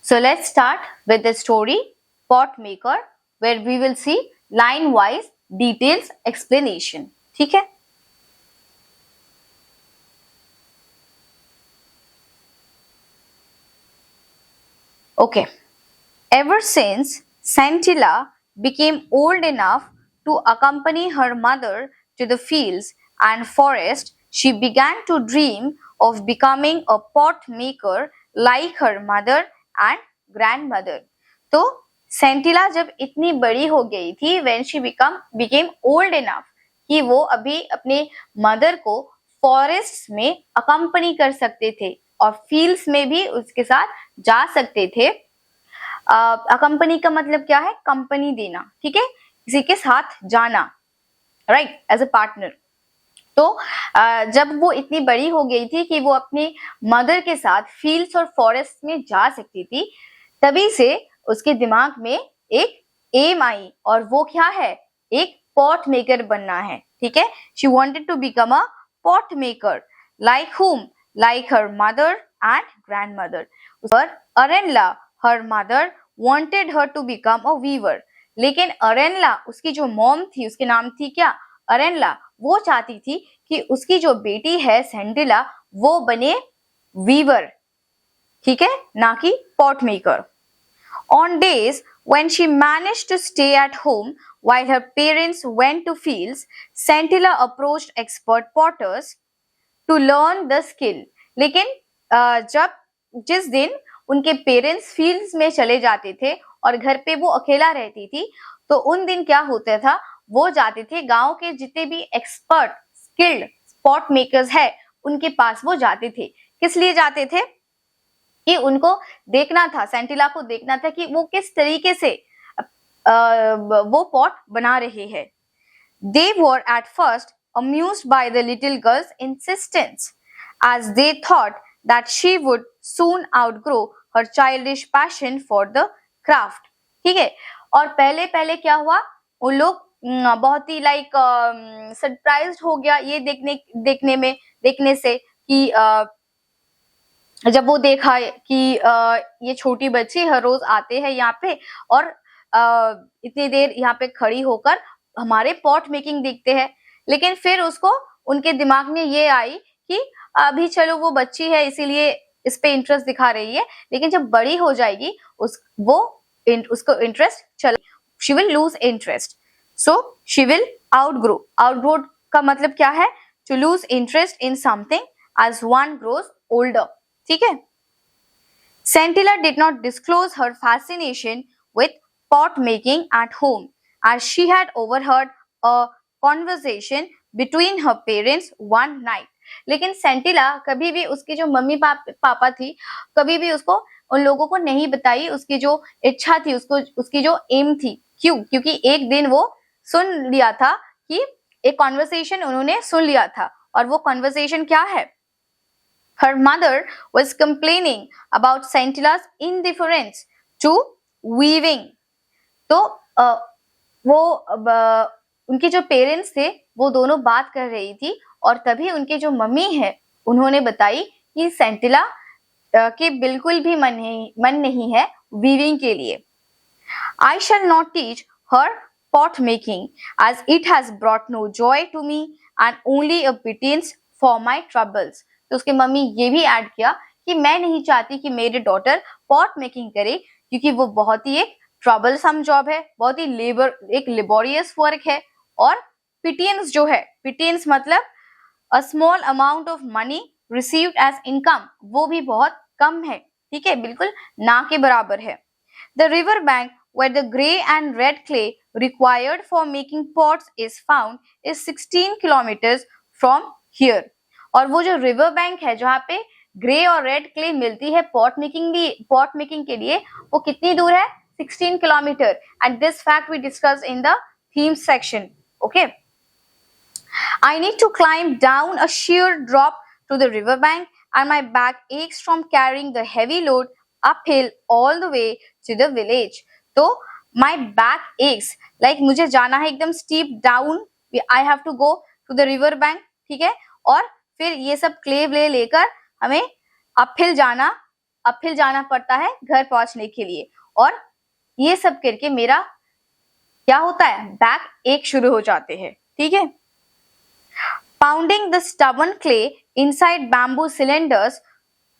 So let's start with the story Pot Maker, where we will see line wise details explanation. ठीक है? Okay. Ever since Scintilla became old enough to accompany her mother to the fields and forest, she began to dream of becoming a pot maker like her mother and grandmother. तो सेंटिला जब इतनी बड़ी हो गई थी when she became old enough कि वो अभी अपने मदर को फॉरेस्ट में अकम्पनी कर सकते थे और फील्ड्स में भी उसके साथ जा सकते थे. अकम्पनी का मतलब क्या है? कंपनी देना. ठीक है, किसी के साथ जाना, राइट, एज अ पार्टनर. तो जब वो इतनी बड़ी हो गई थी कि वो अपनी मदर के साथ फील्ड्स और फॉरेस्ट में जा सकती थी, तभी से उसके दिमाग में एक एम आई, और वो क्या है? एक पॉट मेकर बनना है. ठीक है, she wanted to become a pot maker like whom, like her mother and grandmother. पर Arenla, her mother, wanted her to become a weaver. लेकिन अरेनला, उसकी जो मॉम थी, उसके नाम थी क्या? अरेनला. वो चाहती थी कि उसकी जो बेटी है सेंटिला वो बने वीवर. ठीक है, ना कि pot maker. On days when she managed to stay at home while her parents went to fields, Scintilla approached expert potters to learn the skill. लेकिन जब जिस दिन उनके पेरेंट्स फील्ड्स में चले जाते थे और घर पे वो अकेला रहती थी, तो उन दिन क्या होता था? वो जाते थे गांव के जितने भी एक्सपर्ट स्किल्ड पॉट मेकर्स है उनके पास वो जाते थे. किस लिए जाते थे? कि उनको देखना था, सेंटिला को देखना था कि वो किस तरीके से वो पॉट बना रहे हैं. They were at first amused by the little girl's insistence, as they thought that she would soon outgrow her childish passion for the craft. ठीक है, और पहले पहले क्या हुआ? उन लोग बहुत ही लाइक सरप्राइज्ड हो गया ये देखने से कि जब वो देखा कि ये छोटी बच्ची हर रोज आते हैं यहाँ पे और इतनी देर यहाँ पे खड़ी होकर हमारे पॉट मेकिंग देखते हैं. लेकिन फिर उसको उनके दिमाग में ये आई कि अभी चलो वो बच्ची है इसीलिए इस पे इंटरेस्ट दिखा रही है, लेकिन जब बड़ी हो जाएगी उसको इंटरेस्ट चला, she will lose interest. So she will outgrow. Outgrow का मतलब क्या है? To lose interest in something as one grows older. ठीक है. Scintilla did not disclose her fascination with pot making at home, as she had overheard a conversation between her parents one night. लेकिन सेंटिला कभी भी उसकी जो mummy papa थी, कभी भी उसको उन लोगों को नहीं बताई उसकी जो इच्छा थी, उसकी जो एम थी. क्यों? क्योंकि एक दिन वो सुन लिया था कि एक कॉन्वर्सेशन उन्होंने सुन लिया था, और वो कॉन्वर्सेशन क्या है? Her mother was complaining about Scintilla's indifference to weaving. तो वो उनके जो पेरेंट्स थे वो दोनों बात कर रही थी, और तभी उनके जो मम्मी है उन्होंने बताई कि सेंटिला के बिल्कुल भी मन नहीं है वीविंग के लिए. I shall not teach her pot making, as it has brought no joy to me and only a pittance for my troubles. तो उसके मम्मी ये भी ऐड किया कि मैं नहीं चाहती कि मेरी डॉटर पॉट मेकिंग करे, क्योंकि वो बहुत ही एक ट्रबलसम जॉब है, बहुत ही एक लेबोरियस वर्क है. और पिटियंस जो है, पिटियंस मतलब a small amount of money received as income, वो भी बहुत कम है. ठीक है, बिल्कुल ना के बराबर है. The river bank where the grey and red clay required for making pots is found is 16 kilometers from here. और वो जो रिवर बैंक है जहाँ पे ग्रे और रेड क्ले मिलती है पॉट मेकिंग के लिए, वो कितनी दूर है? 16 kilometre. And this fact we discuss in the theme section. Okay. I need to climb down a sheer drop to the river bank, and my back aches from carrying the heavy load uphill all the way to the village. तो my back aches, like मुझे जाना है एकदम steep down, I have to go to the river bank. ठीक है, और फिर ये सब क्ले व्ले लेकर हमें अपहिल जाना अपहिल जाना पड़ता है घर पहुंचने के लिए, और ये सब करके मेरा क्या होता है, बैक एक शुरू हो जाते हैं। ठीक है। Pounding the stubborn clay inside bamboo cylinders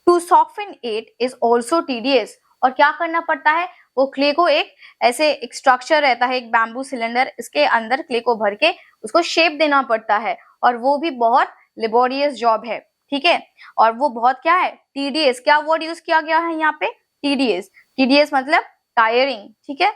to soften it is also tedious. और क्या करना पड़ता है, वो क्ले को एक ऐसे एक स्ट्रक्चर रहता है, एक बैम्बू सिलेंडर, इसके अंदर क्ले को भर के उसको शेप देना पड़ता है, और वो भी बहुत लेबोरियस जॉब है। ठीक है। और वो बहुत क्या है, टीडियस। क्या वर्ड यूज किया गया है यहाँ पे, टीडियस। टीडियस मतलब टायरिंग। ठीक है,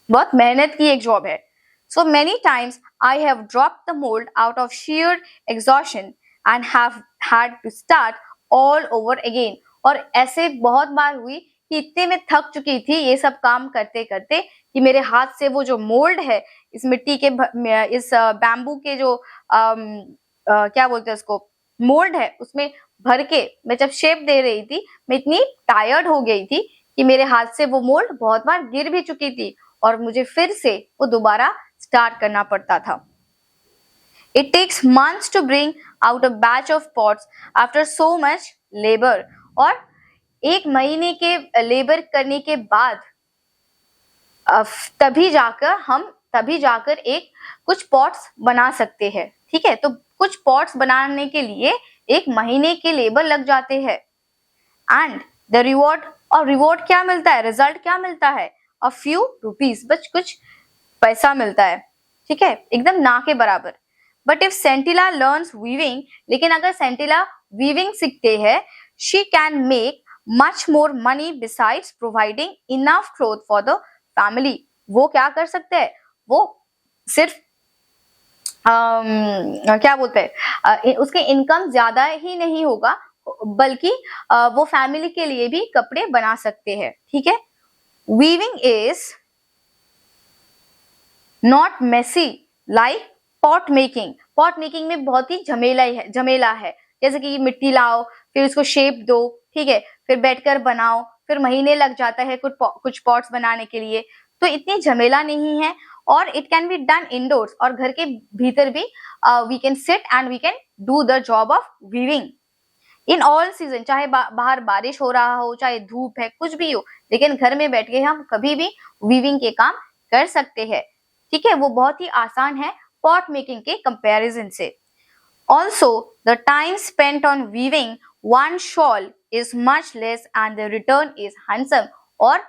बहुत मेहनत की एक जॉब है। So many times I have dropped the mold out of sheer exhaustion and have had to start all over again. और ऐसे बहुत बार हुई कि इतने में थक चुकी थी ये सब काम करते करते कि मेरे हाथ से वो जो मोल्ड है, इस मिट्टी के इस बैम्बू के जो क्या बोलते हैं उसको, मोल्ड है, उसमें भर के मैं जब शेप दे रही थी, मैं इतनी टायर्ड हो गई थी कि मेरे हाथ से वो मोल्ड बहुत बार गिर भी चुकी थी, और मुझे फिर से वो दोबारा स्टार्ट करना पड़ता था। It takes months to bring out a batch of pots after so much labor. और एक महीने के लेबर करने के बाद तभी जाकर एक कुछ पॉट्स बना सकते हैं। ठीक है, तो कुछ पॉट्स बनाने के लिए एक महीने के लेबर लग जाते हैं। एंड द रिवॉर्ड, और रिवॉर्ड क्या मिलता है, रिजल्ट क्या मिलता है, a few rupees, बस कुछ पैसा मिलता है। ठीक है, एकदम ना के बराबर। बट इफ सेंटिला लर्न्स वीविंग, लेकिन अगर सेंटिला वीविंग सीखते हैं, she can make much more money besides providing enough cloth for the family. वो क्या कर सकते हैं, वो सिर्फ क्या बोलते हैं, उसके इनकम ज्यादा ही नहीं होगा, बल्कि वो फैमिली के लिए भी कपड़े बना सकते हैं। ठीक है। Weaving is not messy like pot making. Pot making में बहुत ही झमेला है। जैसे कि मिट्टी लाओ, फिर उसको शेप दो, ठीक है, फिर बैठकर बनाओ, फिर महीने लग जाता है कुछ पॉट्स बनाने के लिए, तो इतनी झमेला नहीं है। और it can be done indoors, और घर के भीतर भी we can sit and we can do the job of weaving in all season. चाहे बाहर बारिश हो रहा हो, चाहे धूप है, कुछ भी हो, लेकिन घर में बैठ के हम कभी भी वीविंग के काम कर सकते हैं। ठीक है, वो बहुत ही आसान है पॉट मेकिंग के कंपैरिजन से। Also the time spent on weaving one shawl is much less and the return is handsome. और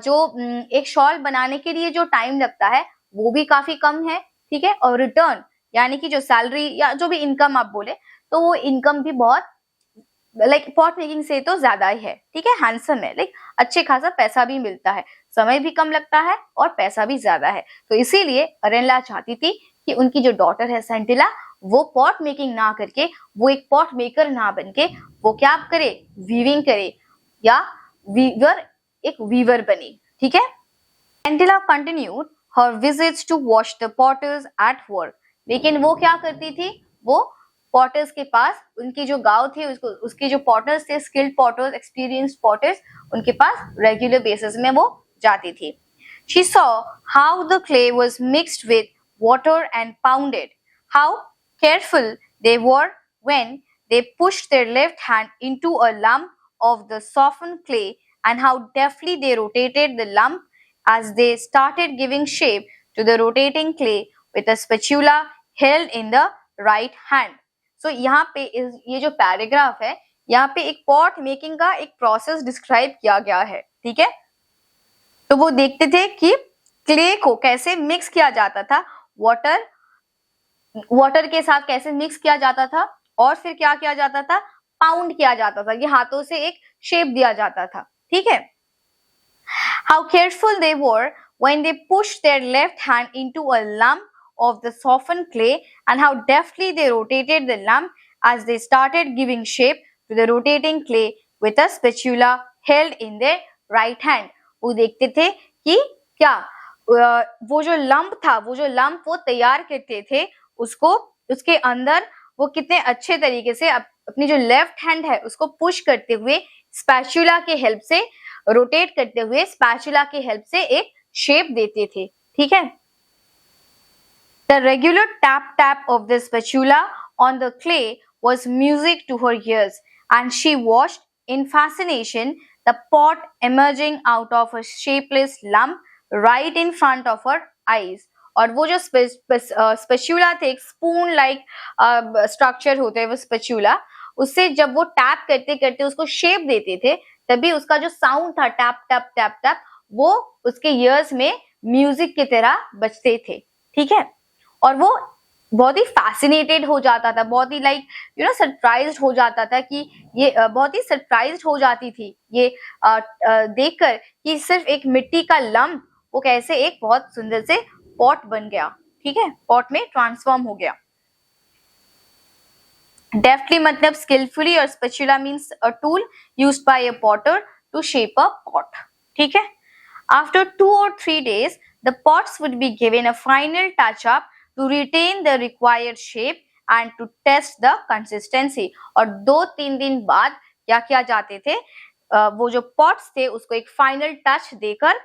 जो एक शॉल बनाने के लिए जो टाइम लगता है वो भी काफी कम है। ठीक है, और रिटर्न यानी कि जो सैलरी या जो भी इनकम आप बोले, तो वो इनकम भी बहुत पॉट मेकिंग से तो ज्यादा ही है। ठीक है, हैंडसम है, अच्छे खासा पैसा भी मिलता है, समय भी कम लगता है और पैसा भी ज्यादा है। तो इसीलिए अरेनला चाहती थी कि उनकी जो डॉटर है सेंटिला, वो पॉट मेकिंग ना करके, वो एक पॉट मेकर ना बनके, वो क्या करे, वीविंग करे, या एक वीवर बने। ठीक है। Sentila continued her visits to watch the potters at work. लेकिन वो क्या करती थी, वो पॉटर्स के पास, उनकी जो गांव थी, उसके जो पॉटर्स थे, स्किल्ड पॉटर्स, एक्सपीरियंस्ड पॉटर्स, उनके पास रेगुलर बेसिस में वो जाती थी। She saw how the clay was mixed with water and pounded, how careful they were when they pushed their left hand into a lump of the softened clay, and how deftly they rotated the lump as they started giving shape to the rotating clay with a spatula held in the right hand. So यहाँ पे ये जो paragraph है, यहाँ पे एक pot making का एक प्रोसेस डिस्क्राइब किया गया है। ठीक है, तो वो देखते थे कि क्ले को कैसे मिक्स किया जाता था, वाटर के साथ कैसे मिक्स किया जाता था, और फिर क्या किया जाता था, पाउंड किया जाता था, कि हाथों से एक शेप दिया जाता था। ठीक है। How careful they were when they pushed their left hand into a lump of the softened clay, and how deftly they rotated the lump as they started giving shape to the rotating clay with a spatula held in their right hand. वो देखते थे कि क्या वो जो lump था, वो जो लंप वो तैयार करते थे, उसको उसके अंदर वो कितने अच्छे तरीके से अपनी जो लेफ्ट हैंड है उसको पुश करते हुए, स्पैचुला के हेल्प से रोटेट करते हुए, स्पैचुला के हेल्प से एक शेप देते थे। ठीक है। The regular tap of the spatula on the clay was music to her ears, and she watched in fascination the pot emerging out of a shapeless lump right in front of her eyes. और वो जो spatula थे, एक spoon like structure होते हैं वो spatula, उससे जब वो टैप करते करते उसको शेप देते थे, तभी उसका जो साउंड था टैप टैप टैप टैप, वो उसके ईयर्स में म्यूजिक की तरह बजते थे, ठीक है। और वो बहुत ही फैसिनेटेड हो जाता था, बहुत ही लाइक सरप्राइज्ड हो जाता था कि ये बहुत ही सरप्राइज्ड हो जाती थी ये देखकर कि सिर्फ एक मिट्टी का लम्प वो कैसे एक बहुत सुंदर से पॉट बन गया, ठीक है, पॉट में ट्रांसफॉर्म हो गया। डेफ्टली मतलब स्किलफुली, और spatula means a tool used by a potter to shape a pot, ठीक है। After 2 or 3 days the pots would be given a final touch up to retain the required shape and to test the consistency। और 2-3 दिन बाद क्या किया जाते थे, वो जो पॉट्स थे उसको एक फाइनल टच देकर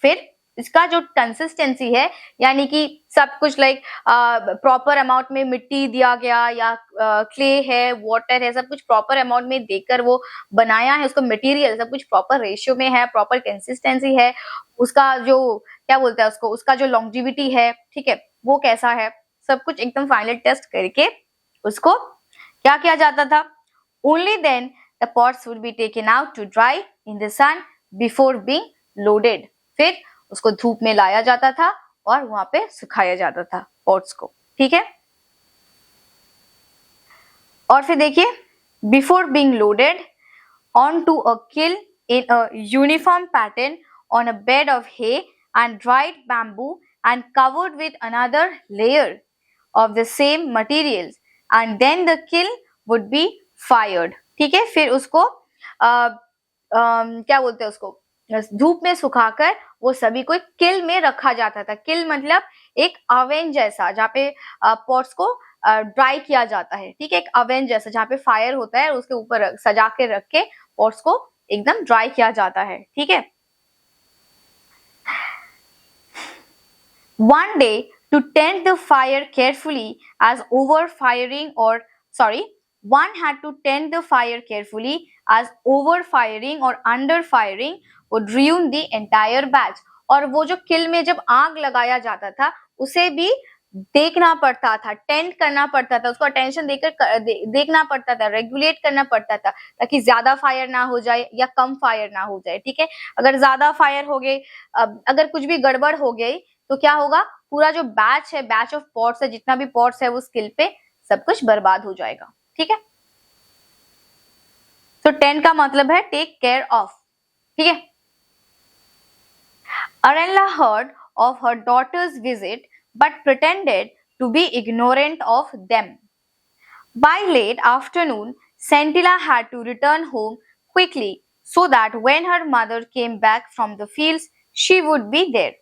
फिर इसका जो कंसिस्टेंसी है, यानी कि सब कुछ लाइक प्रॉपर अमाउंट में मिट्टी दिया गया या क्ले है, वाटर है, सब कुछ प्रॉपर अमाउंट में देकर वो बनाया है, उसको मटेरियल सब कुछ प्रॉपर रेशियो में है, प्रॉपर कंसिस्टेंसी है, उसका जो क्या बोलते हैं उसको, उसका जो लॉन्जिविटी है, ठीक है, वो कैसा है, सब कुछ एकदम फाइनल टेस्ट करके उसको क्या किया जाता था। Only then the pots would be taken out to dry in the sun before being loaded. फिर उसको धूप में लाया जाता था और वहां पे सुखाया जाता था पॉट्स को, ठीक है। और फिर देखिए, before being loaded on to a kiln in a uniform pattern on a bed of hay and dried bamboo and covered with another layer of the same materials and then the kiln would be fired, ठीक है। फिर उसको क्या बोलते हैं उसको, धूप में सुखाकर वो सभी को एक किल में रखा जाता था। किल मतलब एक अवेन जैसा, जहाँ पे पॉट्स को ड्राई किया जाता है, ठीक है, एक अवेन जैसा जहाँ पे फायर होता है, उसके ऊपर सजा के रख के पॉट्स को एकदम ड्राई किया जाता है, ठीक है। One day to tend the fire carefully as overfiring or one had to tend the fire carefully as overfiring or underfiring would ruin the entire batch। और वो जो किल में जब आग लगाया जाता था उसे भी देखना पड़ता था, टेंड करना पड़ता था, उसको अटेंशन देकर देखना पड़ता था, रेगुलेट करना पड़ता था, ताकि ज्यादा फायर ना हो जाए या कम फायर ना हो जाए, ठीक है। अगर ज्यादा फायर हो गई, अगर कुछ भी गड़बड़ हो गई तो क्या होगा, पूरा जो बैच है, बैच ऑफ पॉट्स है, जितना भी पॉट्स है वो स्किल पे सब कुछ बर्बाद हो जाएगा, ठीक है। तो 10 का मतलब है टेक केयर ऑफ, ठीक है। Arella heard of her daughter's visit but pretended to be ignorant of them. By late afternoon, Scintilla had to return home quickly so that when her mother came back from the fields, she would be there.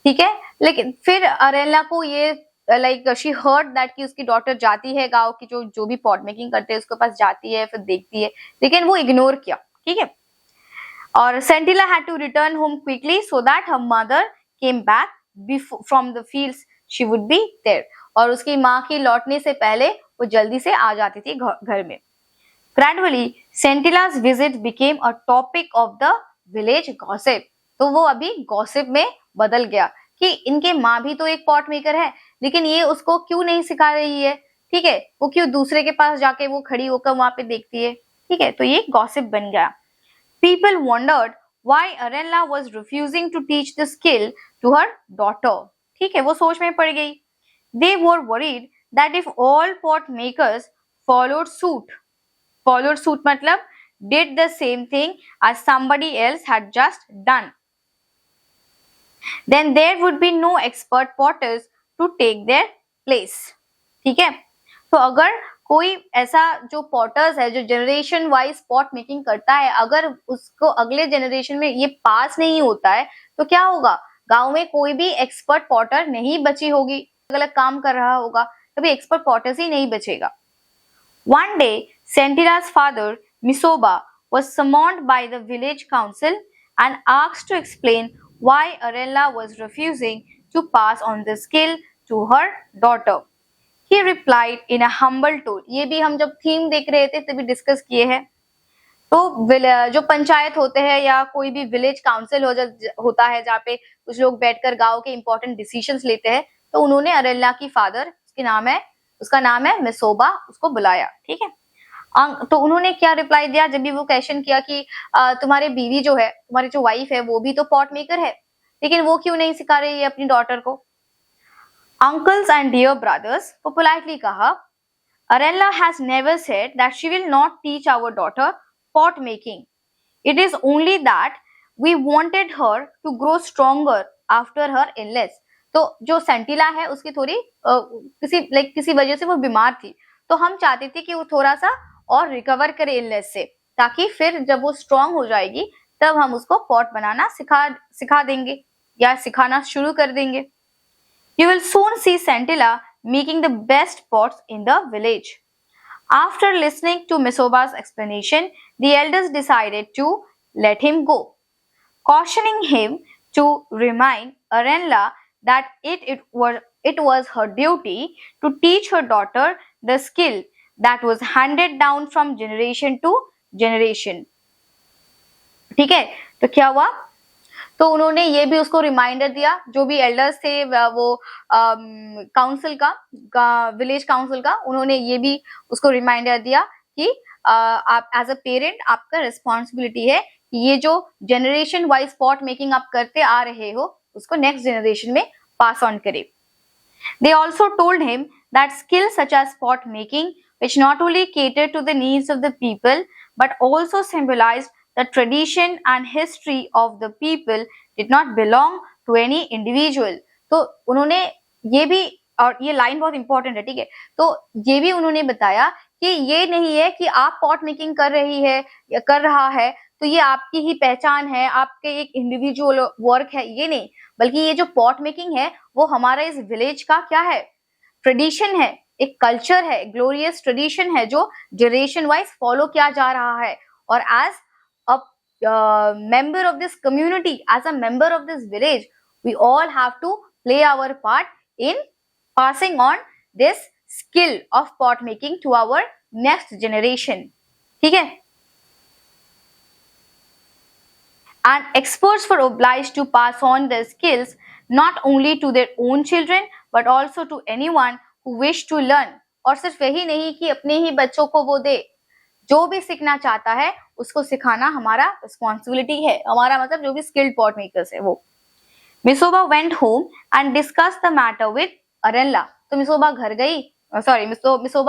ठीक है, लेकिन फिर अरेला को ये like she heard that कि उसकी daughter जाती है गांव की जो भी पॉट मेकिंग करते हैं उसके पास जाती है, फिर देखती है, लेकिन वो इग्नोर किया, ठीक है। और Sentila had to return home quickly so that her mother came back from the fields, she would be there. और उसकी माँ की लौटने से पहले वो जल्दी से आ जाती थी घर में। Gradually, Scintilla's visit became a topic of the village gossip। तो वो अभी गॉसिप में बदल गया कि इनके माँ भी तो एक पॉट मेकर है, लेकिन ये उसको क्यों नहीं सिखा रही है, ठीक है, वो क्यों दूसरे के पास जाके वो खड़ी होकर वहां पे देखती है, ठीक है। तो ये गॉसिप बन गया। People wondered why Arella was refusing to teach the skill to her daughter। ठीक है, वो सोच में पड़ गई। They were worried that if all pot makers followed suit मतलब did the same thing as somebody else had just done, then there would be no expert potters to take their place। ठीक है, तो अगर कोई ऐसा जो potter's है जो जनरेशन वाइज पॉट मेकिंग करता है, अगर उसको अगले जनरेशन में ये पास नहीं होता है तो क्या होगा, गांव में कोई भी एक्सपर्ट पॉटर नहीं बची होगी, अलग अलग काम कर रहा होगा, कभी एक्सपर्ट पॉटर्स ही नहीं बचेगा। One day, Scintilla's father, Misoba, was summoned by the village council and asked to explain why Arella was refusing to pass on the skill to her daughter। He replied in a humble tone। ये भी हम जब theme देख रहे थे तभी discuss किए हैं। तो जो पंचायत होते हैं या कोई भी विलेज काउंसिल होता है जहाँ पे कुछ लोग बैठकर गांव के इंपॉर्टेंट डिसीजंस लेते हैं, तो उन्होंने अरेला की फादर, उसका नाम है मिसोबा, उसको बुलाया। ठीक है, तो उन्होंने क्या रिप्लाई दिया जब भी वो क्वेश्चन किया कि तुम्हारे बीवी जो है, तुम्हारी जो वाइफ है, वो भी तो पॉट मेकर है, लेकिन वो क्यों नहीं सिखा रही है अपनी डॉटर को। अंकल्स एंड डियर ब्रदर्स, वो पोलाइटली कहा, Arela has never said that she will not teach our daughter pot making. It is only that we wanted her to grow stronger after her illness. तो जो सेंटिला है उसकी थोड़ी किसी वजह से वो बीमार थी, तो हम चाहते थे कि वो थोड़ा सा और रिकवर करे इलनेस से, ताकि फिर जब वो स्ट्रांग हो जाएगी तब हम उसको पॉट बनाना सिखा देंगे या सिखाना शुरू कर देंगे। You will soon see Santilla making the best pots in the village. After listening to Misoba's explanation, the elders decided to let him go, cautioning him to remind Arenla that it was her duty to teach her daughter the skill that was handed down from generation to generation. ठीक है, तो क्या हुआ, तो उन्होंने ये भी उसको रिमाइंडर दिया, जो भी एल्डर्स थे वो काउंसिल का विलेज काउंसिल का, उन्होंने ये भी उसको रिमाइंडर दिया कि आप एज अ पेरेंट आपका रिस्पॉन्सिबिलिटी है कि ये जो जनरेशन वाइज पॉट मेकिंग आप करते आ रहे हो उसको नेक्स्ट जनरेशन में पास ऑन करे। They also told him that skills such as pot making, which not only catered to the needs of the people but also symbolized the tradition and history of the people, did not belong to any individual. तो उन्होंने ये भी, और ये line बहुत important है, ठीक है, तो ये भी उन्होंने बताया कि ये नहीं है कि आप पॉट मेकिंग कर रही है या कर रहा है तो ये आपकी ही पहचान है, आपके एक इंडिविजुअल वर्क है, ये नहीं, बल्कि ये जो पॉट मेकिंग है वो हमारा इस विलेज का क्या है, ट्रेडिशन है, एक कल्चर है, ग्लोरियस ट्रेडिशन है जो जनरेशन वाइज फॉलो किया जा रहा है। और as a member of this community, as a member of this village, we all have to play our part in passing on this skill of pot making to our next generation. ठीक है, and experts were obliged to pass on their skills not only to their own children but also to anyone who wished to learn. और सिर्फ यही नहीं कि अपने ही बच्चों को वो दे, जो भी सीखना चाहता है उसको सिखाना हमारा रिस्पॉन्सिबिलिटी है, हमारा मतलब जो भी स्किल्ड पॉट मेकर्स है वो। Misoba went home and discuss the matter with Arela. तो मिसोबा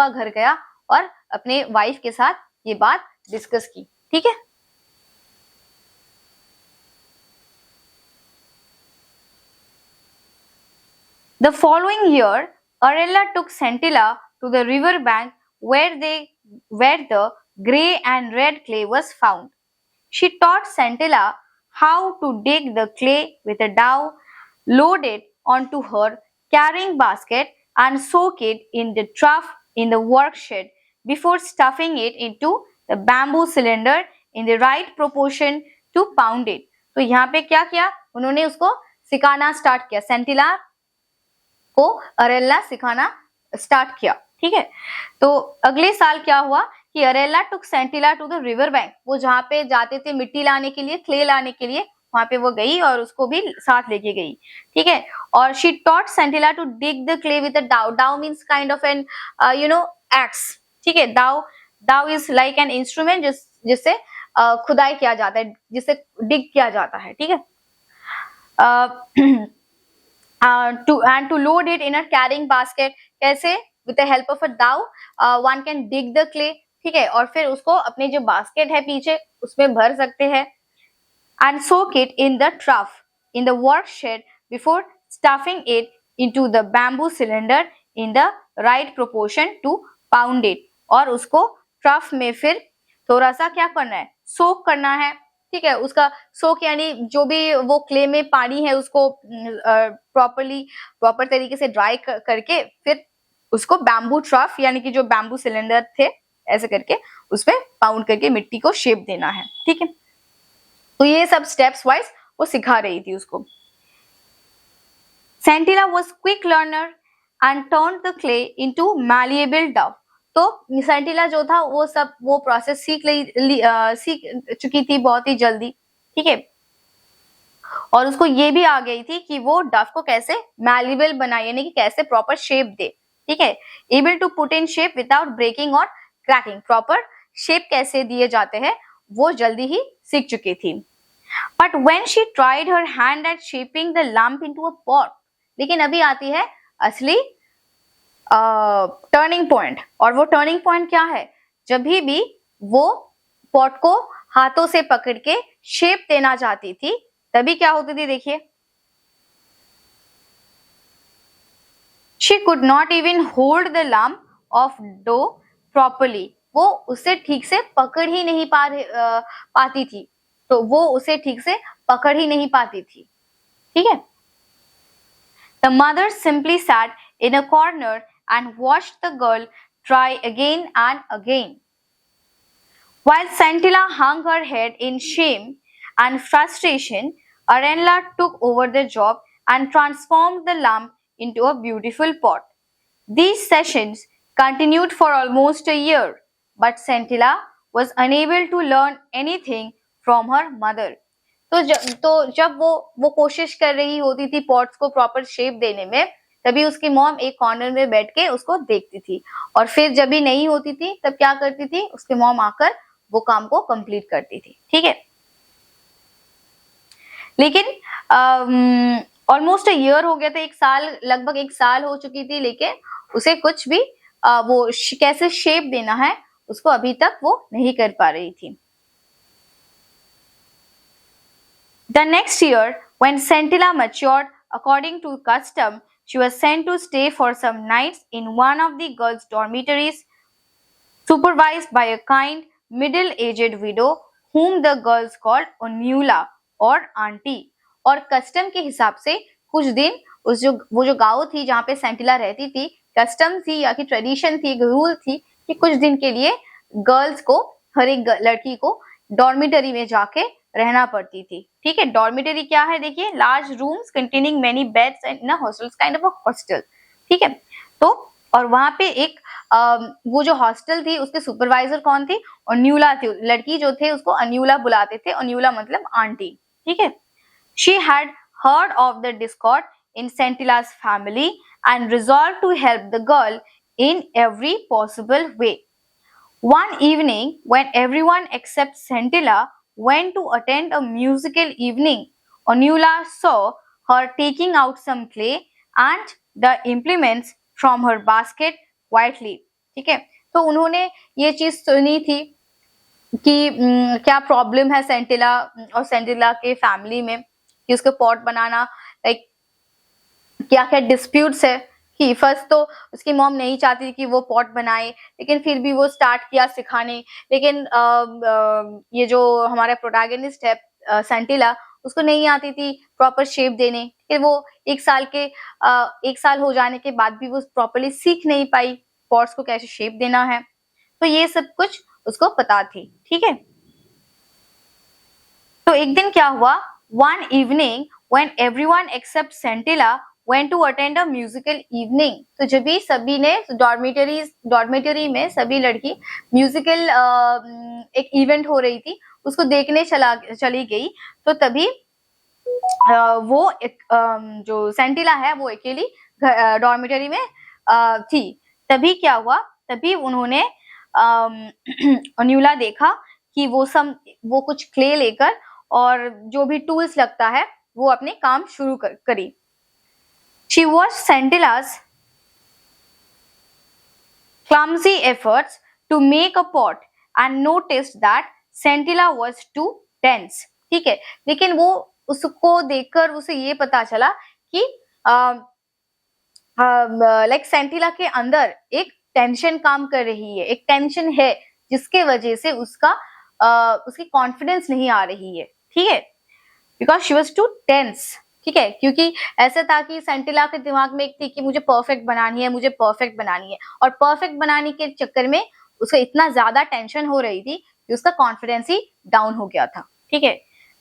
घर गया और अपने वाइफ के साथ ये बात डिस्कस की। ठीक है, the following year, Arella took Santilla to the river bank where the grey and red clay was found. She taught Santilla how to dig the clay with a dowel, load it onto her carrying basket and soak it in the trough in the work shed before stuffing it into the bamboo cylinder in the right proportion to pound it. तो यहाँ पे क्या किया उन्होंने, उसको सिखाना start किया, सेंटिला को अरेला सिखाना स्टार्ट किया। ठीक है, तो अगले साल क्या हुआ कि अरेला टुक सेंटिला टू द रिवर बैंक, वो जहाँ पे जाते थे मिट्टी लाने के लिए, क्ले लाने के लिए, वहां पे वो गई और उसको भी साथ लेके गई। ठीक है, और she taught Sentila to dig the clay with a dao. Dao means kind of an axe. ठीक है, डाउ इज लाइक एन इंस्ट्रूमेंट जिससे खुदाई किया जाता है, जिससे डिग किया जाता है। ठीक है, to load it in a carrying basket, कैसे, with the help of a dowel one can dig the clay। ठीक है, और फिर उसको अपने जो बास्केट है पीछे उसमें भर सकते हैं। and soak it in the trough in the work shed before stuffing it into the bamboo cylinder in the right proportion to pound it। और उसको ट्रफ में फिर थोड़ा सा क्या करना है, सोक करना है। ठीक है, उसका सोक यानी जो भी वो क्ले में पानी है उसको प्रॉपर तरीके से ड्राई करके फिर उसको बैम्बू ट्रफ यानी कि जो बैम्बू सिलेंडर थे ऐसे करके उसमें पाउंड करके मिट्टी को शेप देना है। ठीक है, तो ये सब स्टेप्स वाइज वो सिखा रही थी उसको। Santilla was quick learner and turned the clay into malleable dough। तो सेंटिला जो था वो प्रोसेस सीख चुकी थी बहुत ही जल्दी, ठीक है। और उसको ये भी आ गई थी कि वो डफ को कैसे मैलिबल बनाए, यानी कि कैसे प्रॉपर शेप दे, ठीक है। Able to put in shape without breaking और क्रैकिंग, प्रॉपर शेप कैसे दिए जाते हैं वो जल्दी ही सीख चुकी थी। But when she tried her hand eight shaping the lamp into a pot, लेकिन अभी आती है असली टर्निंग पॉइंट। और वो टर्निंग पॉइंट क्या है, जब भी वो पॉट को हाथों से पकड़ के शेप देना चाहती थी, तभी क्या होती थी, देखिए, she could not even hold the lamp of dough properly, वो उसे ठीक से पकड़ ही नहीं पाती थी, तो वो उसे ठीक से पकड़ ही नहीं पाती थी, ठीक है। The mother simply sat in a corner and watched the girl try again and again. While Santilla hung her head in shame and frustration, Arenla took over the job and transformed the lamp into a beautiful pot. These sessions continued for almost a year, but Santilla was unable to learn anything from her mother. तो जब वो कोशिश कर रही होती थी pots को proper shape देने में, तभी उसकी मॉम एक कॉर्नर में बैठ के उसको देखती थी, और फिर जब भी नहीं होती थी तब क्या करती थी, उसकी मॉम आकर वो काम को कंप्लीट करती थी, ठीक है। लेकिन ऑलमोस्ट ईयर हो गया था, एक साल, लगभग एक साल हो चुकी थी, लेकिन उसे कुछ भी वो कैसे शेप देना है उसको अभी तक वो नहीं कर पा रही थी। The next year, when Santilla matured according to custom, she was sent to stay for some nights in one of the girls' dormitories, supervised by a kind, middle-aged widow whom the girls called Onula or Auntie. और custom के हिसाब से कुछ दिन वो जो गांव थी जहाँ पे सेंटिला रहती थी, कस्टम थी या कि ट्रेडिशन थी, रूल थी कि कुछ दिन के लिए गर्ल्स को, हर एक लड़की को डॉर्मिटरी में जाके रहना पड़ती थी, ठीक है। डॉर्मिटरी क्या है, देखिए, large rooms containing many beds and in a hostel, kind of a hostel, ठीक है। तो और वहां पे एक वो जो हॉस्टल थी उसके सुपरवाइजर कौन थी, अन्यूला थी, लड़की जो थे उसको अन्यूला बुलाते थे, अन्यूला मतलब आंटी, ठीक है। She had heard of the discord in Sentila's family and resolved to help the girl in every possible way. One evening, when everyone except Santilla went to attend a musical evening, Onula saw her taking out some clay and the implements from her basket quietly. ठीक है, तो उन्होंने ये चीज सुनी थी कि क्या प्रॉब्लम है सेंटिला और सेंटिला के फैमिली में, कि उसको पॉट बनाना, लाइक क्या क्या डिस्प्यूट्स है, कि फर्स्ट तो उसकी मॉम नहीं चाहती कि वो पॉट बनाए, लेकिन फिर भी वो स्टार्ट किया सिखाने। लेकिन ये जो हमारा प्रोटैगनिस्ट है सेंटिला, उसको नहीं आती थी प्रॉपर शेप देने, फिर वो एक साल हो जाने के बाद भी वो प्रॉपरली सीख नहीं पाई पॉट्स को कैसे शेप देना है। तो ये सब कुछ उसको पता थी, ठीक है। तो एक दिन क्या हुआ, one evening when everyone except Sentila went to attend a musical evening, तो जब भी सभी ने डॉर्मिटरी में सभी लड़की म्यूजिकल एक इवेंट हो रही थी उसको देखने चली गई, तो तभी वो जो सेंटिला है वो अकेली डॉर्मिटरी में थी। तभी क्या हुआ, तभी उन्होंने अन्यूला देखा कि वो कुछ क्ले लेकर और जो भी टूल्स लगता है वो अपने काम शुरू करी। She watched Sentilla's clumsy efforts to make a pot and noticed that Sentilla was too tense. ठीक है, लेकिन वो उसको देखकर उसे ये पता चला कि लाइक सेंटिला के अंदर एक टेंशन काम कर रही है, एक टेंशन है जिसके वजह से उसकी कॉन्फिडेंस नहीं आ रही है, ठीक है, because she was too tense, ठीक है। क्योंकि ऐसा था कि सेंटिला के दिमाग में एक थी कि मुझे परफेक्ट बनानी है, और परफेक्ट बनाने के चक्कर में उसको इतना ज्यादा टेंशन हो रही थी कि उसका कॉन्फिडेंस ही डाउन हो गया था, ठीक है।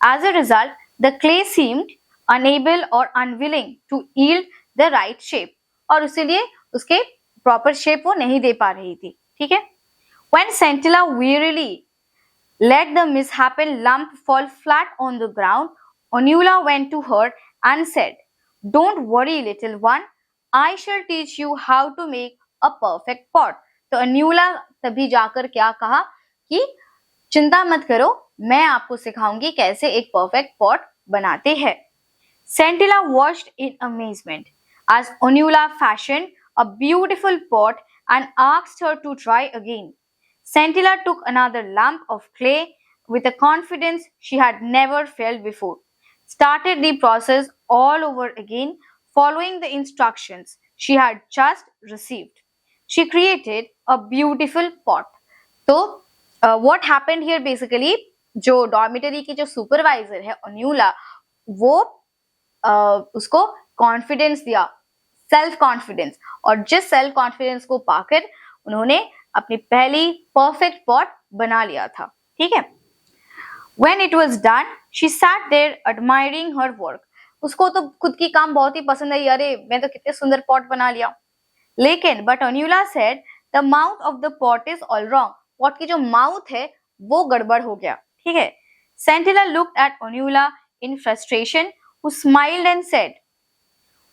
As a result the clay seemed unable और unwilling to yield the right shape, और इसीलिए उसके प्रॉपर शेप वो नहीं दे पा रही थी, ठीक है. When Scintilla wearily let the misshapen lump fall flat on the ground, Onula went to her and said, "Don't worry, little one. I shall teach you how to make a perfect pot." तो अन्यूला तभी जाकर क्या कहा कि चिंता मत करो, मैं आपको सिखाऊंगी कैसे एक परफेक्ट पॉट बनाते हैं. Scintilla watched in amazement as Onula fashioned a beautiful pot and asked her to try again. Scintilla took another lump of clay with a confidence she had never felt before, started the process all over again, following the instructions she had just received. She created a beautiful pot. So, what happened here basically, जो dormitory की जो supervisor है अन्यूला, वो उसको confidence दिया, self confidence, और जिस self confidence को पाकर उन्होंने अपनी पहली परफेक्ट पॉट बना लिया था. ठीक है. When it was done, she sat there admiring her work. उसको तो खुद की काम बहुत ही पसंद आई, अरे मैं तो कितने सुंदर पॉट बना लिया. लेकिन but Onula said the mouth of the pot is all wrong. Pot की जो माउथ है वो गड़बड़ हो गया. ठीक है. Scintilla looked at Onula in frustration, who smiled and said,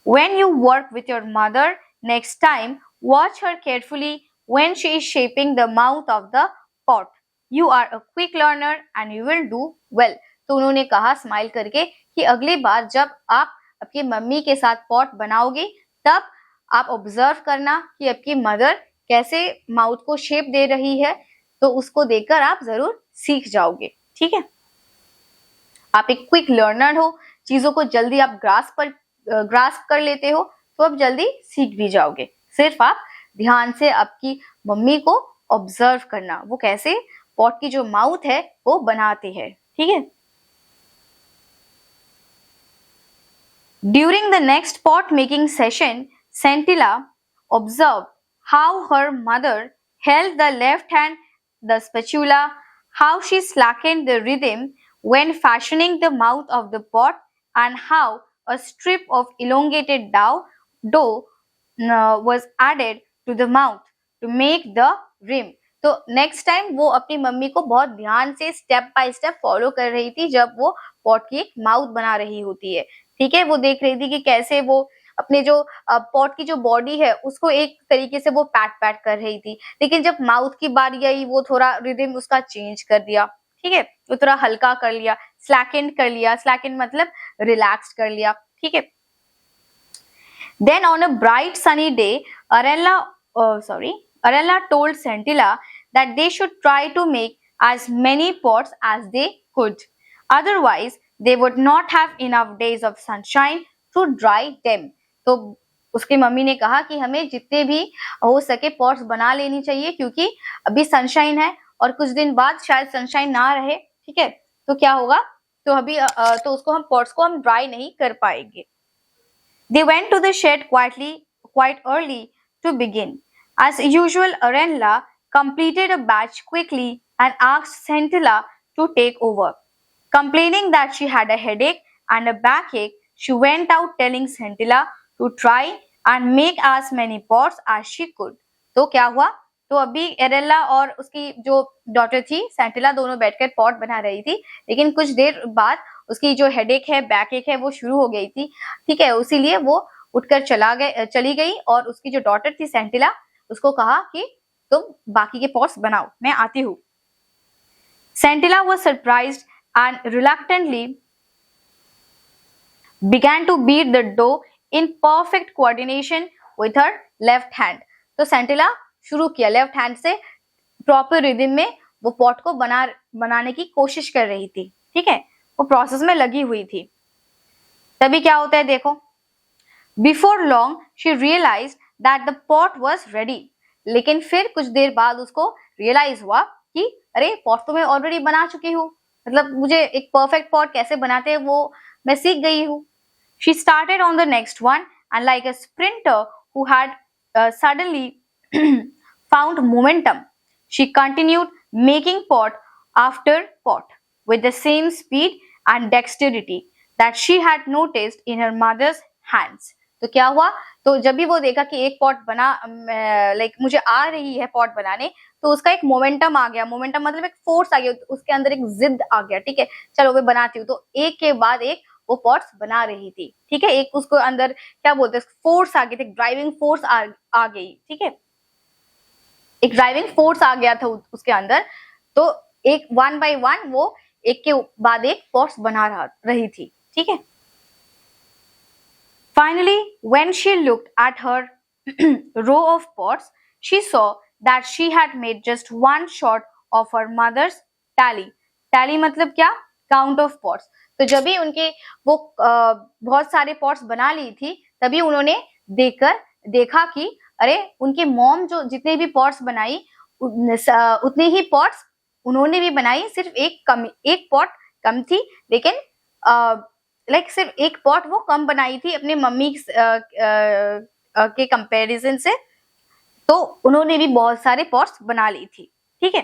"When you work with your mother next time, watch her carefully when she is shaping the mouth of the pot. You are a quick learner and you will do well." तो उन्होंने कहा smile करके कि अगली बार जब आप आपकी mummy के साथ पॉट बनाओगे तब आप ऑब्जर्व करना कि आपकी मदर कैसे माउथ को शेप दे रही है, तो उसको देखकर आप जरूर सीख जाओगे. ठीक है. आप एक क्विक लर्नर हो, चीजों को जल्दी आप ग्रास्प कर लेते हो, तो आप जल्दी सीख भी जाओगे. सिर्फ आप ध्यान से आपकी मम्मी को ऑब्जर्व करना, वो कैसे पॉट की जो माउथ है वो बनाते हैं. ठीक है. During the next pot making session, Scintilla observed how her mother held the left hand, the spatula, how she slackened the rhythm when fashioning the mouth of the pot, and how a strip of elongated dough was added to the mouth to make the rim. तो next time वो अपनी mummy को बहुत ध्यान से step by step follow कर रही थी जब वो पॉट की एक माउथ बना रही होती है. ठीक है. वो देख रही थी कि कैसे वो अपने जो पॉट की जो बॉडी है उसको एक तरीके से वो पैट कर रही थी, लेकिन जब माउथ की बारी आई वो थोड़ा रिदम उसका चेंज कर दिया. ठीक है. वो थोड़ा हल्का कर लिया, स्लैकेंड कर लिया. स्लैकेंड मतलब रिलैक्स्ड कर लिया. ठीक है. Then on a bright sunny day, Arella told Scintilla that they should try to make as many pots as they could. Otherwise, they would not have enough days of sunshine to dry them. तो उसकी mummy ने कहा कि हमें जितने भी हो सके पॉट्स बना लेनी चाहिए, क्योंकि अभी सनशाइन है और कुछ दिन बाद शायद सनशाइन ना रहे. ठीक है. तो क्या होगा, तो अभी तो उसको हम पॉट्स को हम ड्राई नहीं कर पाएंगे. They went to the shed quite early to begin. As usual, Arella completed a batch quickly and asked Scintilla to take over. Complaining that she had a headache and a backache, she went out telling Scintilla to try and make as many pots as she could. तो क्या हुआ, तो अभी एरेला और उसकी जो daughter थी सेंटिला दोनों बैठकर पॉट बना रही थी, लेकिन कुछ देर बाद उसकी जो हेडेक है, बैकएक है, वो शुरू हो गई थी. ठीक है. इसीलिए वो उठकर चली गई और उसकी जो डॉटर थी सेंटिला, उसको कहा कि तुम बाकी के पॉट्स बनाओ, मैं आती हूँ. Scintilla was surprised and reluctantly began to beat the dough in perfect coordination with her left hand. तो Scintilla शुरू किया लेफ्ट हैंड से प्रॉपर रिदम में वो पॉट को बनाने की कोशिश कर रही थी. ठीक है. वो प्रोसेस में लगी हुई थी. तभी क्या होता है देखो, before long she realised that the pot was ready. लेकिन फिर कुछ देर बाद उसको रियलाइज हुआ कि अरे पॉट तो मैं ऑलरेडी बना चुकी हूँ, मतलब मुझे एक परफेक्ट पॉट कैसे बनाते हैं वो मैं सीख गई हूँ. She started on the next one and like a sprinter who had suddenly found momentum, she continued making pot after pot with the same speed and dexterity that she had noticed in her mother's hands. तो क्या हुआ, तो जब भी वो देखा कि एक पॉट बना, लाइक मुझे आ रही है पॉट बनाने, तो उसका एक मोमेंटम आ गया, मोमेंटम मतलब एक फोर्स आ गया, उसके अंदर एक जिद आ गया, ठीक है चलो मैं बनाती हूँ, तो एक के बाद एक वो पॉट्स बना रही थी, ठीक है, एक उसको अंदर क्या बोलते हैं फोर्स आ गई थी, ड्राइविंग फोर्स आ गई, ठीक है, एक ड्राइविंग फोर्स आ गया था उसके अंदर, तो एक वन बाय वन वो एक के बाद एक पॉट्स बना रही थी, ठीक है। Finally, when she looked at her row of pots, she saw that she had made just one shot of her mother's tally. Tally मतलब क्या? Count of pots. तो जब भी उनके वो बहुत सारे पॉट्स बना ली थी, तभी उन्होंने देखा कि अरे उनके मॉम जो जितने भी पॉट्स बनाई उतने ही पॉट्स उन्होंने भी बनाई, सिर्फ एक पॉट कम थी, लेकिन लाइक सिर्फ एक पॉट वो कम बनाई थी अपने मम्मी के कंपैरिजन से, तो उन्होंने भी बहुत सारे पॉट्स बना ली थी, ठीक है।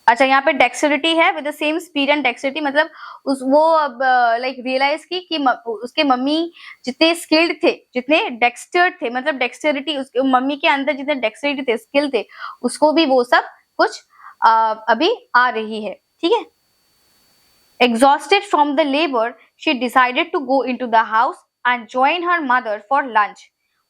अच्छा, यहाँ पे डेक्सटेरिटी है, with the same speed and dexterity, मतलब वो अब लाइक रियलाइज की कि उसके मम्मी जितने स्किल्ड थे, जितने डेक्स्टर्ड थे, मतलब डेक्सटेरिटी उसके मम्मी के अंदर जितने डेक्सटेरिटी थे, स्किल थे, उसको भी वो सब कुछ अभी आ रही है, ठीक है। Exhausted from the labor, she decided to go into the house and join her mother for lunch.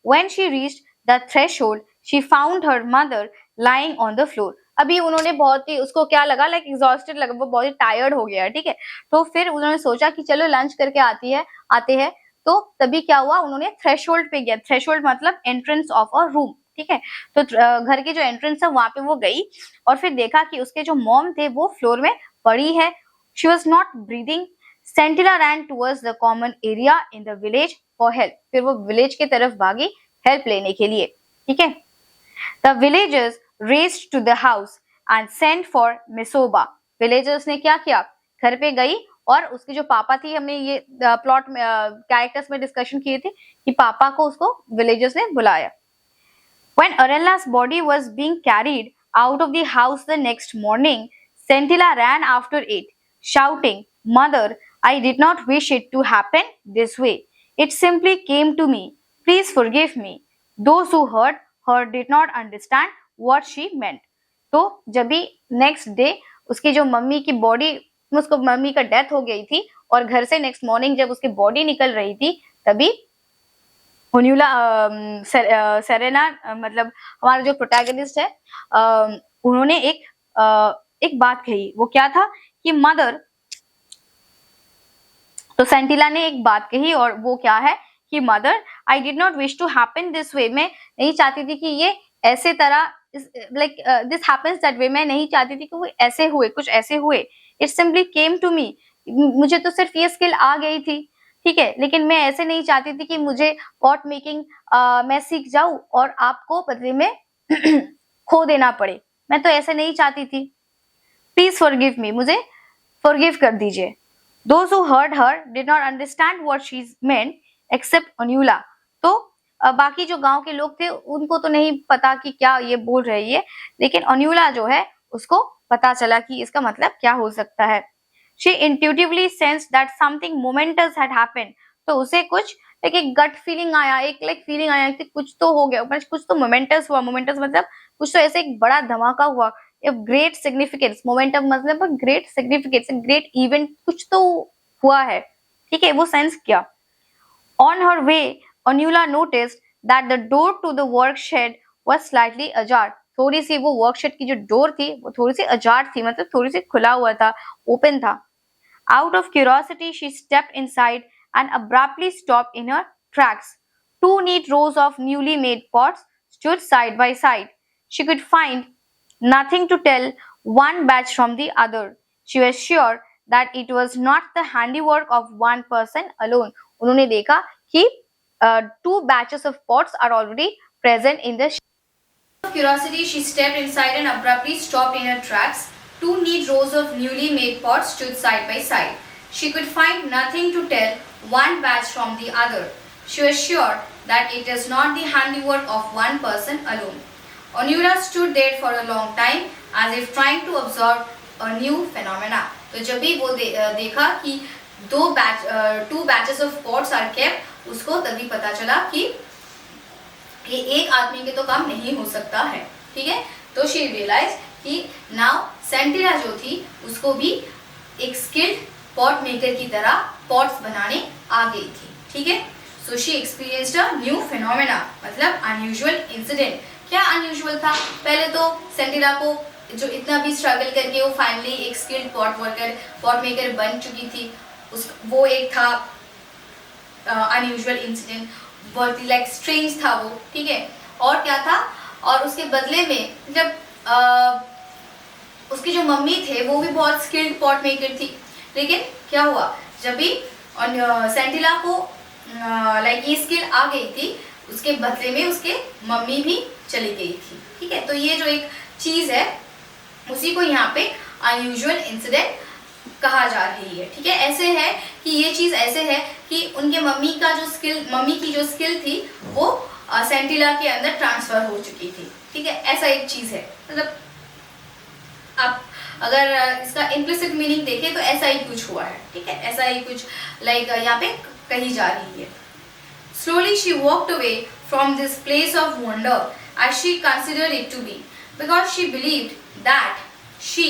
When she reached the threshold, she found her mother lying on the floor. अभी उन्होंने बहुत ही उसको क्या लगा, लाइक एग्जॉस्टेड लगा, वो बहुत ही tired हो गया, ठीक है, तो फिर उन्होंने सोचा कि चलो लंच करके आते हैं, तो तभी क्या हुआ, उन्होंने थ्रेशोल्ड पे गया, थ्रेशोल्ड मतलब एंट्रेंस ऑफ अ रूम, ठीक है, तो घर की जो एंट्रेंस है वहां पे वो गई और फिर देखा कि उसके जो मॉम थे वो फ्लोर में पड़ी है, she was not breathing. Santilla ran towards the common area in the village for help. फिर वो विलेज की तरफ भागी हेल्प लेने के लिए, ठीक है। The villagers raced to the house and sent for Misoba. Villagers ने क्या किया, घर पे गई और उसके जो पापा थी, हमने ये प्लॉट में कैरेक्टर्स में डिस्कशन किए थे कि पापा को उसको विलेजर्स ने बुलाया। When Arella's body was being carried out of the house the next morning, Santilla ran after it, shouting, "Mother, I did not wish it to happen this way. It simply came to me. Please forgive me." Those who heard her did not understand what she meant. तो जब भी next day उसकी जो mummy की body, उसको mummy का death हो गई थी और घर से नेक्स्ट मॉर्निंग जब उसकी बॉडी निकल रही थी, तभी ओन्यूला सेरेना मतलब हमारा जो प्रोटैगनिस्ट है, उन्होंने एक बात कही, वो क्या था कि मदर, तो सेंटिला ने एक बात कही और वो क्या है कि mother, I did not wish to happen this way, मैं नहीं चाहती थी कि ये ऐसे तरह, like this happens that way, मैं नहीं चाहती थी कि वो ऐसे हुए, कुछ ऐसे हुए, it simply came to me, मुझे तो सिर्फ ये स्किल आ गई थी, ठीक है, लेकिन मैं ऐसे नहीं चाहती थी कि मुझे पॉट मेकिंग मैं सीख जाऊं और आपको बदले में खो देना पड़े, मैं तो ऐसे नहीं चाहती थी, प्लीज फॉरगिव मी, मुझे फॉरगिव कर दीजिए। Those who heard her did not understand what she meant except Onula. तो बाकी जो गांव के लोग थे उनको तो नहीं पता कि क्या ये बोल रही है, लेकिन ओन्यूला जो है उसको पता चला कि इसका मतलब क्या हो सकता है। She intuitively sensed that something momentous had happened. तो उसे कुछ एक गट फीलिंग आया, एक फीलिंग आया कि कुछ तो हो गया, कुछ तो मोमेंटस हुआ, मोमेंटस मतलब कुछ तो ऐसे एक बड़ा धमाका हुआ, ग्रेट सिग्निफिकेंस, मोमेंटम मतलब ग्रेट सिग्निफिकेंस, ग्रेट इवेंट कुछ तो हुआ है, ठीक है, वो सेंस किया। On her way Onula noticed that the door to the work shed was slightly ajar, थोड़ी सी वो वर्कशेड की जो डोर थी वो थोड़ी सी अजार थी, मतलब थोड़ी सी खुला हुआ था, ओपन था। Out of curiosity, she stepped inside and abruptly stopped in her tracks. Two neat rows of newly made pots stood side by side. She could find nothing to tell one batch from the other. She was sure that it was not the handiwork of one person alone. उन्होंने देखा कि two batches of pots are already present in the. Out of curiosity, she stepped inside and abruptly stopped in her tracks. Two neat rows of newly made pots stood side by side. She could find nothing to tell one batch from the other. She was sure that it is not the handiwork of one person alone. Onura stood there for a long time as if trying to observe a new phenomena. तो जब भी वो देखा कि two batches of pots are kept उसको तभी पता चला कि ये एक आदमी के तो काम नहीं हो सकता है, ठीक है। तो शी रियलाइज कि नाउ सेंटिला जो थी उसको भी एक स्किल्ड पॉट मेकर की तरह पॉट्स बनाने आ गई थी, ठीक है। So she experienced a new phenomena, मतलब अनयूजुअल इंसिडेंट। क्या अनयूजुअल था? पहले तो सेंटिला को जो इतना भी स्ट्रगल करके वो फाइनली एक स्किल्ड पॉट मेकर बन चुकी थी, वो एक था अनयूजुअल इंसिडेंट, बहुत ही लाइक स्ट्रेंज था वो, ठीक है। और क्या था? और उसके बदले में जब उसकी जो मम्मी थे वो भी बहुत स्किल्ड पॉट मेकर थी, लेकिन क्या हुआ, जब भी सेंटिला को लाइक ये स्किल आ गई थी, उसके बदले में उसके मम्मी भी चली गई थी, ठीक है। तो ये जो एक चीज है उसी को यहाँ पे अनयूजुअल इंसिडेंट कहा जा रही है, ठीक है। ऐसे है कि ये चीज ऐसे है कि उनके मम्मी की जो स्किल थी वो सेंटिला के अंदर ट्रांसफर हो चुकी थी, ठीक है। ऐसा एक चीज है, मतलब आप अगर इसका इम्प्लिसिट मीनिंग देखें तो ऐसा ही कुछ हुआ है, ठीक है। ऐसा ही कुछ लाइक यहाँ पे कही जा रही है। Slowly she walked away from this place of wonder as she considered it to be, because she believed that she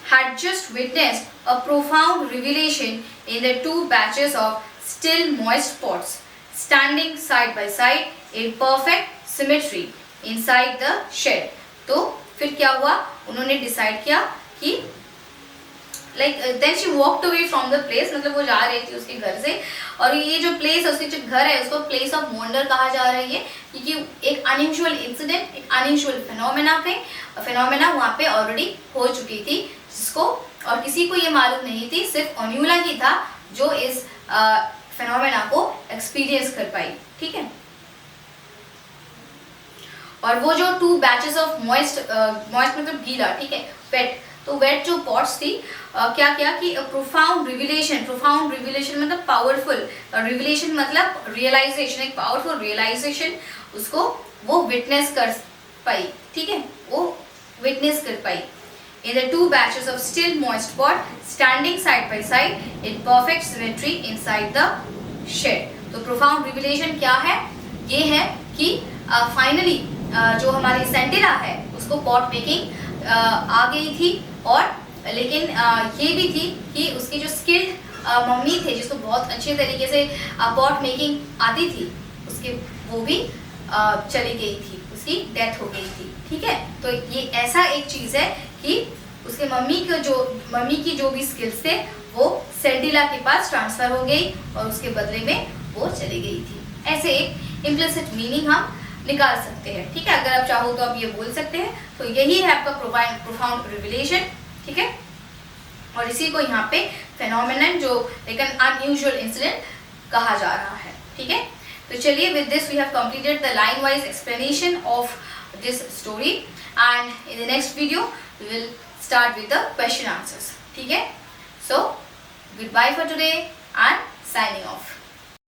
had just witnessed a profound revelation in the two batches of still moist pots standing side by side in perfect symmetry inside the shed. तो फिर क्या हुआ, उन्होंने decide किया कि like then she walked away from the place, मतलब वो जा रही थी उसके घर से, और ये जो प्लेस है उसके जो घर है उसको प्लेस ऑफ वंडर कहा जा रही है, क्योंकि एक अनयूजुअल इंसिडेंट, एक अनयूजुअल फिनोमेना वहाँ पे ऑलरेडी हो चुकी थी, जिसको और किसी को ये मालूम नहीं थी, सिर्फ ओन्यूला ही था जो इस फिनोमेना को एक्सपीरियंस कर पाई, ठीक है। और वो जो टू बैचेस ऑफ मॉइस्ट मतलब गीला, ठीक है, वेट, तो वेट जो पॉट्स थी क्या क्या कि प्रोफाउंड रिविलेशन मतलब पावरफुल, रिविलेशन मतलब रियलाइजेशन, एक पावरफुल रियलाइजेशन उसको वो विटनेस कर पाई, ठीक है, वो विटनेस कर पाई। In the two batches of still moist pot standing side by side in perfect symmetry inside the shed. तो प्रोफाउंड रिविलेशन क्या है? ये है कि फाइनली जो हमारी सेंटिला है उसको पॉट मेकिंग आ गई थी, और लेकिन ये भी थी कि उसकी जो स्किल्ड मम्मी थे जिसको बहुत अच्छे तरीके से पॉट मेकिंग आती थी, उसके वो भी चली गई थी, उसकी डेथ हो गई थी, ठीक है। तो ये ऐसा एक चीज है कि उसके मम्मी की जो भी स्किल्स थे वो सेंटिला के पास ट्रांसफर हो गई और उसके बदले में वो चली गई थी। ऐसे एक इम्प्लिसिट मीनिंग हम निकाल सकते हैं, ठीक है। अगर आप चाहो तो आप ये बोल सकते हैं। तो यही है आपका प्रोफाउंड रिविलेशन, ठीक है। और इसी को यहाँ पे फेनोमेनन जो एक अनयूजुअल इंसिडेंट कहा जा रहा है, ठीक है। तो चलिए, with this we have completed the line wise explanation of this story, and in the next video we will start with the question answers, ठीक है। So good bye for today and signing of.